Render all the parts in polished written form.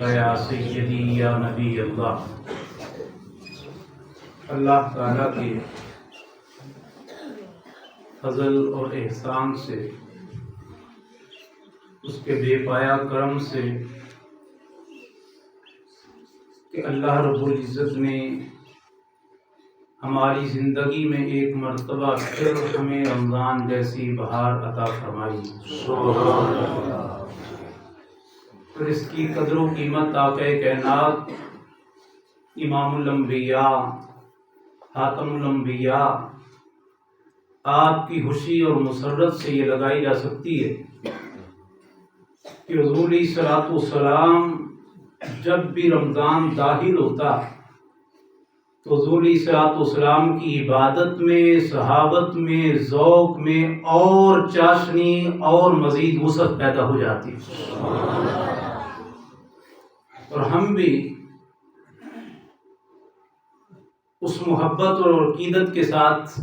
یا سیدی یا نبی اللہ۔ اللہ تعالیٰ کے فضل اور احسان سے، اس کے بے پایا کرم سے کہ اللہ رب العزت نے ہماری زندگی میں ایک مرتبہ پھر ہمیں رمضان جیسی بہار عطا فرمائی۔ پھر اس کی قدر و قیمت آقا کائنات امام الانبیاء خاتم الانبیاء آپ کی خوشی اور مسرت سے یہ لگائی جا سکتی ہے کہ حضور علیہ الصلوۃ والسلام جب بھی رمضان داخل ہوتا تو حضور علیہ الصلوۃ والسلام کی عبادت میں، صحابت میں، ذوق میں اور چاشنی اور مزید وسعت پیدا ہو جاتی۔ اور ہم بھی اس محبت اور عقیدت کے ساتھ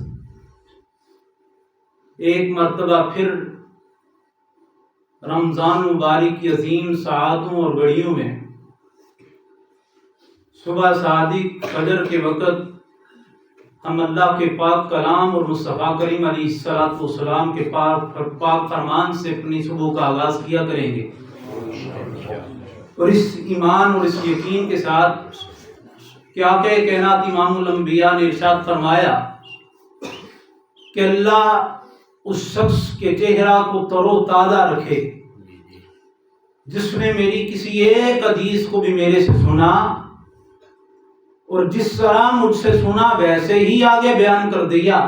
ایک مرتبہ پھر رمضان مبارک کی عظیم ساعتوں اور گھڑیوں میں صبح صادق فجر کے وقت ہم اللہ کے پاک کلام اور مصطفیٰ کریم علیہ الصلوۃ والسلام کے پاک فرمان سے اپنی صبح کا آغاز کیا کریں گے، اور اس ایمان اور اس یقین کے ساتھ کہ آقا کائنات امام الانبیاء نے ارشاد فرمایا کہ اللہ اس شخص کے چہرہ کو تر و تازہ رکھے جس نے میری کسی ایک حدیث کو بھی میرے سے سنا، اور جس طرح مجھ سے سنا ویسے ہی آگے بیان کر دیا۔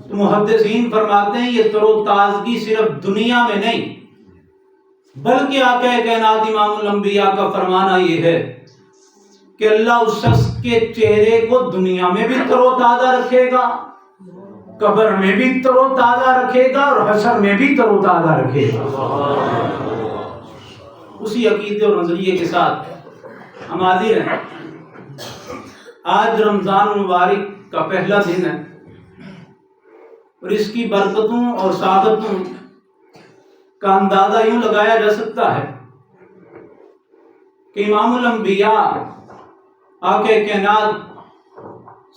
تو محدثین فرماتے ہیں یہ تر و تازگی صرف دنیا میں نہیں بلکہ آقا کائنات امام الانبیاء کا فرمانا یہ ہے کہ اللہ اس شخص کے چہرے کو دنیا میں بھی تر و تازہ رکھے گا، قبر میں بھی تر و تازہ رکھے گا، اور حشر میں بھی تر و تازہ رکھے گا۔ اسی عقیدے اور نظریے کے ساتھ ہم حاضر ہیں۔ آج رمضان مبارک کا پہلا دن ہے، اور اس کی برکتوں اور سعادتوں کا اندازہ یوں لگایا جا سکتا ہے کہ امام الانبیاء آقا کائنات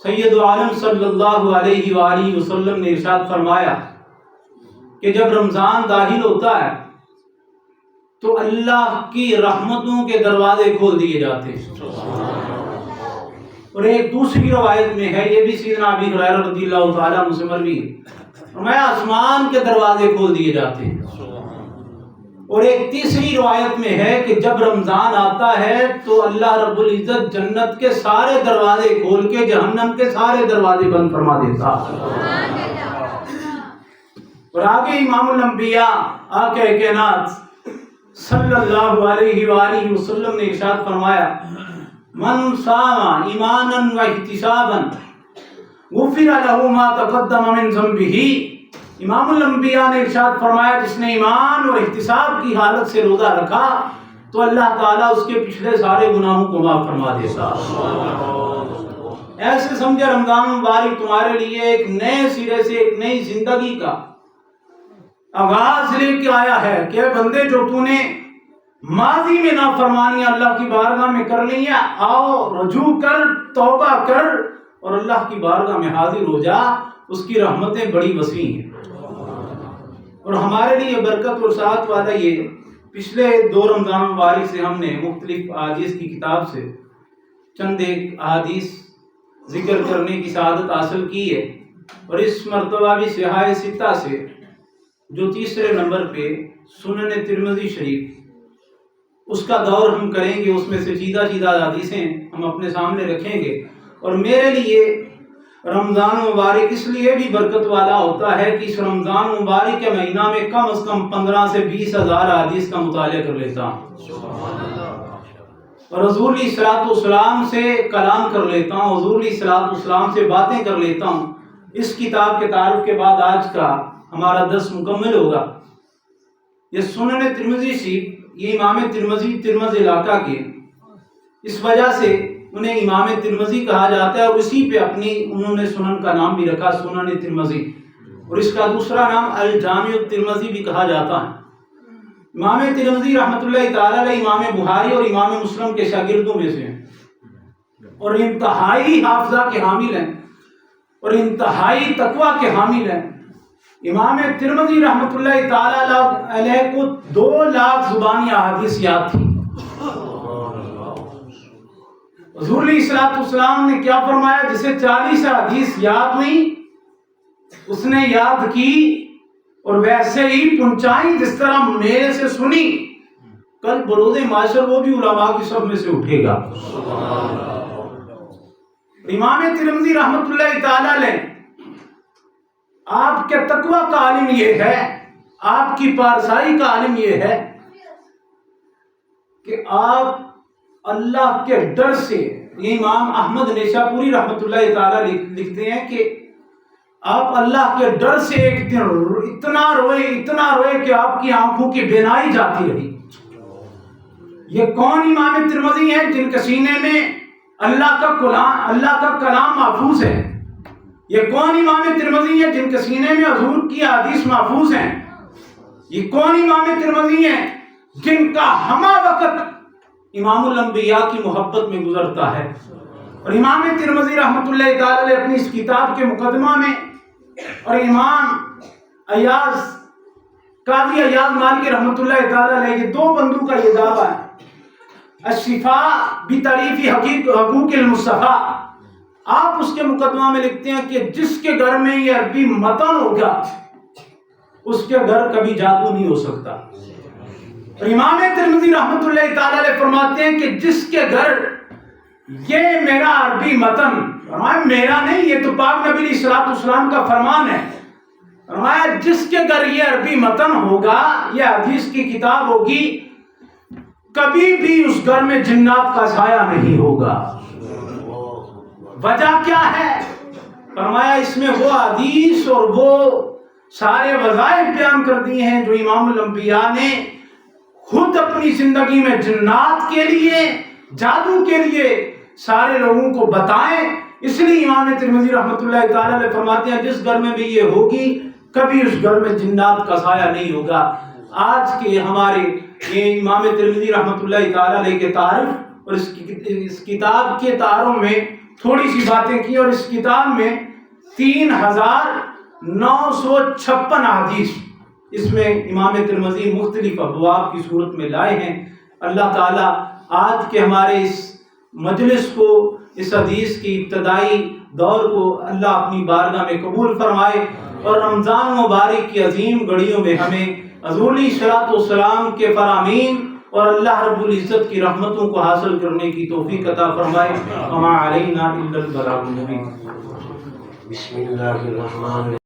سید عالم صلی اللہ علیہ وآلہ وسلم نے ارشاد فرمایا کہ جب رمضان داخل ہوتا ہے تو اللہ کی رحمتوں کے دروازے کھول دیے جاتے ہیں۔ اور ایک دوسری روایت میں ہے، یہ بھی سیدنا ابی ہریرہ رضی اللہ تعالیٰ عنہ سے مروی ہے، فرمایا آسمان کے دروازے کھول دیے جاتے ہیں۔ اور ایک تیسری روایت میں ہے کہ جب رمضان آتا ہے تو اللہ رب العزت جنت کے سارے دروازے کھول کے جہنم کے سارے دروازے بند فرما دیتا۔ اور آگے امام الانبیاء آقا کائنات صلی اللہ علیہ وآلہ وسلم نے ارشاد فرمایا من صام ایمانا واحتسابا غفر له ما تقدم من ذنبه۔ امام الانبیاء نے ارشاد فرمایا جس نے ایمان اور احتساب کی حالت سے روزہ رکھا تو اللہ تعالیٰ اس کے پچھلے سارے گناہوں کو معاف فرما دیتا۔ ایسے سمجھے رمضان مبارک تمہارے لیے ایک نئے سرے سے ایک نئی زندگی کا آغاز لے کے آیا ہے کہ بندے جو تو نے ماضی میں نافرمانیاں اللہ کی بارگاہ میں کر لی ہیں، آؤ رجوع کر، توبہ کر اور اللہ کی بارگاہ میں حاضر ہو جا، اس کی رحمتیں بڑی وسیع ہیں۔ اور ہمارے لیے برکت اور سعادت والا یہ پچھلے 2 رمضان مبارک سے ہم نے مختلف احادیث کی کتاب سے چند ایک احادیث ذکر کرنے کی سعادت حاصل کی ہے، اور اس مرتبہ بھی صحاح ستہ سے جو تیسرے نمبر پہ سنن ترمذی شریف، اس کا دور ہم کریں گے، اس میں سے سیدھا حدیثیں ہم اپنے سامنے رکھیں گے۔ اور میرے لیے رمضان مبارک اس لیے بھی برکت والا ہوتا ہے کہ اس رمضان مبارک کے مہینہ میں کم از کم 15 سے 20 ہزار حدیث کا مطالعہ کر لیتا ہوں، اور حضور علیہ الصلوۃ والسلام سے کلام کر لیتا ہوں، حضور علیہ الصلوۃ والسلام سے باتیں کر لیتا ہوں۔ اس کتاب کے تعارف کے بعد آج کا ہمارا درس مکمل ہوگا۔ یہ سنن ترمذی شریف، یہ امام ترمذی علاقہ کے، اس وجہ سے انہیں امام ترمذی کہا جاتا ہے، اور اسی پہ اپنی انہوں نے سنن کا نام بھی رکھا سنن ترمذی، اور اس کا دوسرا نام الجامع الترمذی بھی کہا جاتا ہے۔ امام ترمذی رحمۃ اللہ تعالی علیہ امام بخاری اور امام مسلم کے شاگردوں میں سے ہیں اور انتہائی حافظہ کے حامل ہیں اور انتہائی تقویٰ کے حامل ہیں۔ امام ترمذی رحمۃ اللہ تعالی علیہ کو 2 لاکھ زبانی احادیث یاد تھی۔ حضور علیہ الصلوۃ والسلام نے کیا فرمایا؟ جسے 40 احادیث یاد ہوئی اس نے یاد کی اور ویسے ہی پہنچائی جس طرح میرے سے سنی، کل بروز معاشر وہ بھی علماء کی صف میں سے اٹھے گا۔ امام ترمذی رحمۃ اللہ تعالی علیہ آپ کے تقویٰ کا عالم یہ ہے، آپ کی پارسائی کا عالم یہ ہے کہ آپ اللہ کے ڈر سے، یہ امام احمد نیشاپوری رحمۃ اللہ تعالی لکھتے ہیں کہ آپ اللہ کے ڈر سے ایک دن اتنا روئے کہ آپ کی آنکھوں کی بینائی جاتی رہی۔ یہ کون امام ترمذی ہیں جن کے سینے میں اللہ کا کلام محفوظ ہے؟ یہ کون امام ترمذی ہیں جن کے سینے میں حضور کی حدیث محفوظ ہیں؟ یہ کون امام ترمذی ہیں جن کا ہمہ وقت امام الانبیاء کی محبت میں گزرتا ہے؟ اور امام ترمذی رحمۃ اللہ تعالی علیہ اپنی اس کتاب کے مقدمہ میں، اور امام قاضی ایاز مالکی رحمۃ اللہ تعالی علیہ یہ 2 بندوں کا یہ دعویٰ ہے، الشفاء بتعریف حقوق المصطفیٰ۔ آپ اس کے مقدمہ میں لکھتے ہیں کہ جس کے گھر میں یہ عربی متن ہوگا اس کے گھر کبھی جادو نہیں ہو سکتا۔ اور امام ترمذی رحمۃ اللہ تعالی علیہ فرماتے ہیں کہ جس کے گھر یہ میرا عربی متن، فرمایا میرا نہیں، یہ تو پاک نبی علیہ الصلوۃ والسلام کا فرمان ہے، فرمایا جس کے گھر یہ عربی متن ہوگا، یہ حدیث کی کتاب ہوگی، کبھی بھی اس گھر میں جنات کا سایہ نہیں ہوگا۔ وجہ کیا ہے؟ فرمایا اس میں وہ حدیث اور وہ سارے وظائف بیان کر دی ہیں جو امام الانبیاء نے خود اپنی زندگی میں جنات کے لیے، جادو کے لیے سارے لوگوں کو بتائیں۔ اس لیے امام ترمذی رحمۃ اللہ تعالی علیہ فرماتے ہیں جس گھر میں بھی یہ ہوگی کبھی اس گھر میں جنات کا سایہ نہیں ہوگا۔ آج کے ہمارے یہ امام ترمذی رحمۃ اللہ تعالی علیہ کے تعارف اور اس کتاب کے تعارف میں تھوڑی سی باتیں کی، اور اس کتاب میں 3956 احادیث اس میں امام ترمذی مختلف ابواب کی صورت میں لائے ہیں۔ اللہ تعالیٰ آج کے ہمارے اس مجلس کو، اس حدیث کی ابتدائی دور کو اللہ اپنی بارگاہ میں قبول فرمائے، اور رمضان مبارک کی عظیم گھڑیوں میں ہمیں حضور علیہ الصلوۃ والسلام کے فرامین اور اللہ رب العزت کی رحمتوں کو حاصل کرنے کی توفیق عطا فرمائے۔ وما علینا الا البلاغ المبین۔ بسم اللہ الرحمن